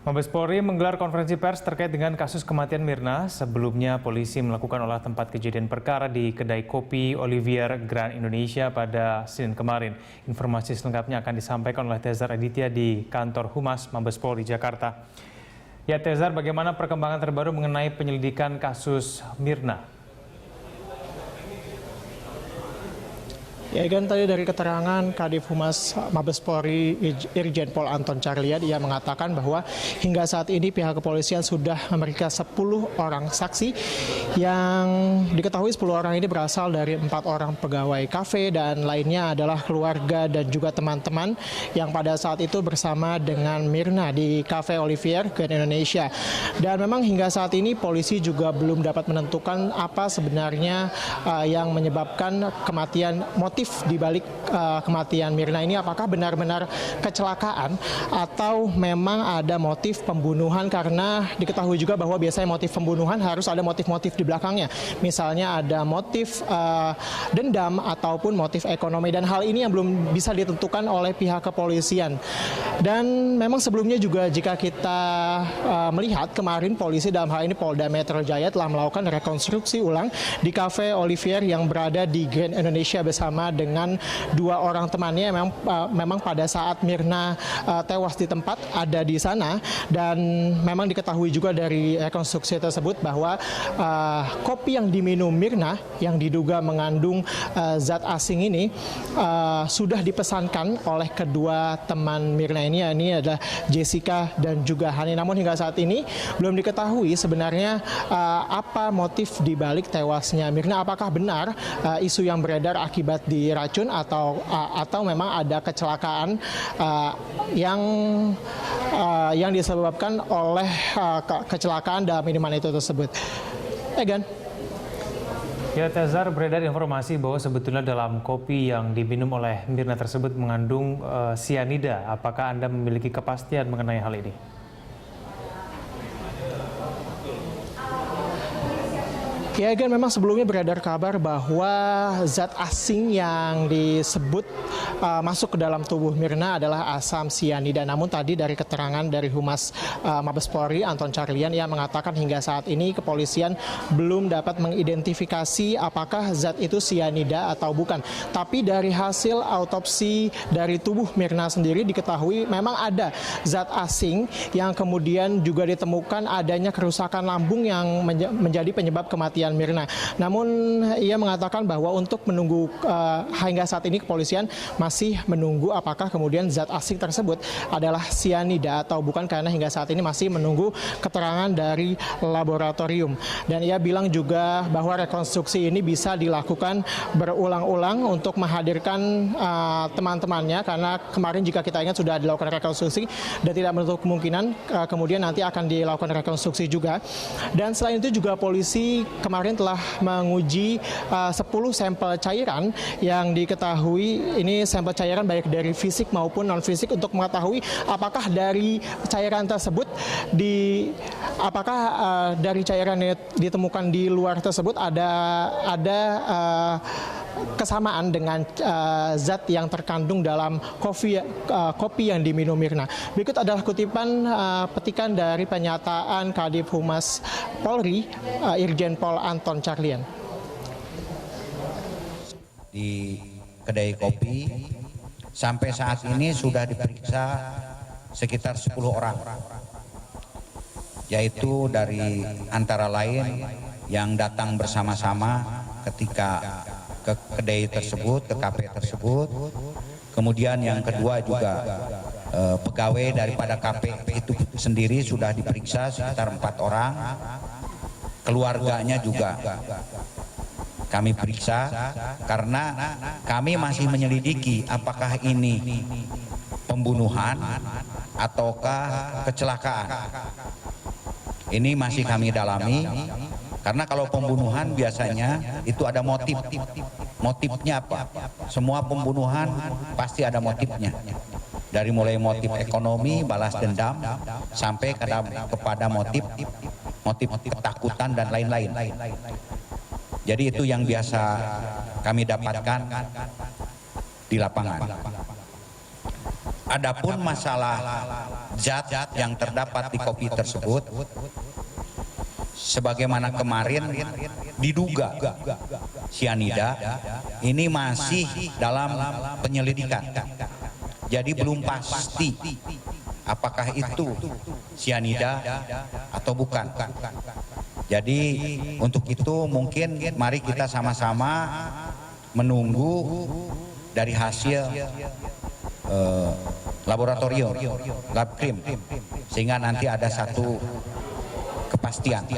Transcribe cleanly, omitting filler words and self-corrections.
Mabes Polri menggelar konferensi pers terkait dengan kasus kematian Mirna. Sebelumnya, polisi melakukan olah tempat kejadian perkara di kedai kopi Olivier Grand Indonesia pada Senin kemarin. Informasi selengkapnya akan disampaikan oleh Tezar Aditya di kantor Humas Mabes Polri Jakarta. Ya Tezar, bagaimana perkembangan terbaru mengenai penyelidikan kasus Mirna? Ya, Egan, tadi dari keterangan Kadif Humas Mabes Polri Irjen Pol Anton Carlyan, ia mengatakan bahwa hingga saat ini pihak kepolisian sudah memeriksa 10 orang saksi yang diketahui 10 orang ini berasal dari 4 orang pegawai kafe dan lainnya adalah keluarga dan juga teman-teman yang pada saat itu bersama dengan Mirna di Cafe Olivier Grand Indonesia. Dan memang hingga saat ini polisi juga belum dapat menentukan apa sebenarnya yang menyebabkan kematian, motif di balik kematian Mirna ini, apakah benar-benar kecelakaan atau memang ada motif pembunuhan, karena diketahui juga bahwa biasanya motif pembunuhan harus ada motif-motif di belakangnya. Misalnya ada motif dendam ataupun motif ekonomi, dan hal ini yang belum bisa ditentukan oleh pihak kepolisian. Dan memang sebelumnya juga jika kita melihat kemarin polisi dalam hal ini Polda Metro Jaya telah melakukan rekonstruksi ulang di Cafe Olivier yang berada di Grand Indonesia bersama dengan 2 orang temannya. Memang pada saat Mirna tewas di tempat ada di sana, dan memang diketahui juga dari rekonstruksi tersebut bahwa kopi yang diminum Mirna yang diduga mengandung zat asing ini sudah dipesankan oleh kedua teman Mirna ini adalah Jessica dan juga Hani. Namun hingga saat ini belum diketahui sebenarnya apa motif di balik tewasnya Mirna. Apakah benar isu yang beredar akibat diracun atau memang ada kecelakaan yang disebabkan oleh kecelakaan dalam minuman itu tersebut. Egan. Ya Tezar, beredar informasi bahwa sebetulnya dalam kopi yang diminum oleh Mirna tersebut mengandung sianida. Apakah Anda memiliki kepastian mengenai hal ini? Ya, Egan, memang sebelumnya beredar kabar bahwa zat asing yang disebut masuk ke dalam tubuh Mirna adalah asam sianida. Namun tadi dari keterangan dari Humas Mabes Polri Anton Carlyan, ia mengatakan hingga saat ini kepolisian belum dapat mengidentifikasi apakah zat itu sianida atau bukan. Tapi dari hasil autopsi dari tubuh Mirna sendiri diketahui memang ada zat asing yang kemudian juga ditemukan adanya kerusakan lambung yang menjadi penyebab kematian Mirna. Namun ia mengatakan bahwa untuk menunggu hingga saat ini kepolisian masih menunggu apakah kemudian zat asing tersebut adalah sianida atau bukan, karena hingga saat ini masih menunggu keterangan dari laboratorium. Dan ia bilang juga bahwa rekonstruksi ini bisa dilakukan berulang-ulang untuk menghadirkan teman-temannya, karena kemarin jika kita ingat sudah dilakukan rekonstruksi dan tidak menutup kemungkinan kemudian nanti akan dilakukan rekonstruksi juga. Dan selain itu juga polisi kemarin telah menguji 10 sampel cairan yang diketahui ini sampel cairan baik dari fisik maupun non fisik untuk mengetahui apakah dari cairan tersebut dari cairan yang ditemukan di luar tersebut ada kesamaan dengan zat yang terkandung dalam kopi yang diminum Mirna. Berikut adalah kutipan petikan dari pernyataan Kadif Humas Polri Irjen Pol Anton Carlyan. Di kedai kopi sampai saat ini sudah diperiksa sekitar 10 orang, yaitu dari antara lain yang datang bersama-sama ketika ke kedai tersebut, ke kafe tersebut. Kemudian yang kedua juga pegawai daripada kafe itu sendiri sudah diperiksa sekitar 4 orang. Keluarganya juga kami periksa karena kami masih menyelidiki apakah ini pembunuhan ataukah kecelakaan. Ini masih kami dalami. Karena kalau pembunuhan biasanya itu ada motif. Motifnya apa? Semua pembunuhan pasti ada motifnya. Dari mulai motif ekonomi, balas dendam, sampai kepada motif ketakutan dan lain-lain. Jadi itu yang biasa kami dapatkan di lapangan. Adapun masalah zat yang terdapat di kopi tersebut, sebagaimana kemarin diduga sianida, ini masih dalam penyelidikan. Jadi belum pasti apakah itu sianida atau bukan. Jadi untuk itu mungkin mari kita sama-sama menunggu dari hasil laboratorium, lab krim, sehingga nanti ada satu kepastian.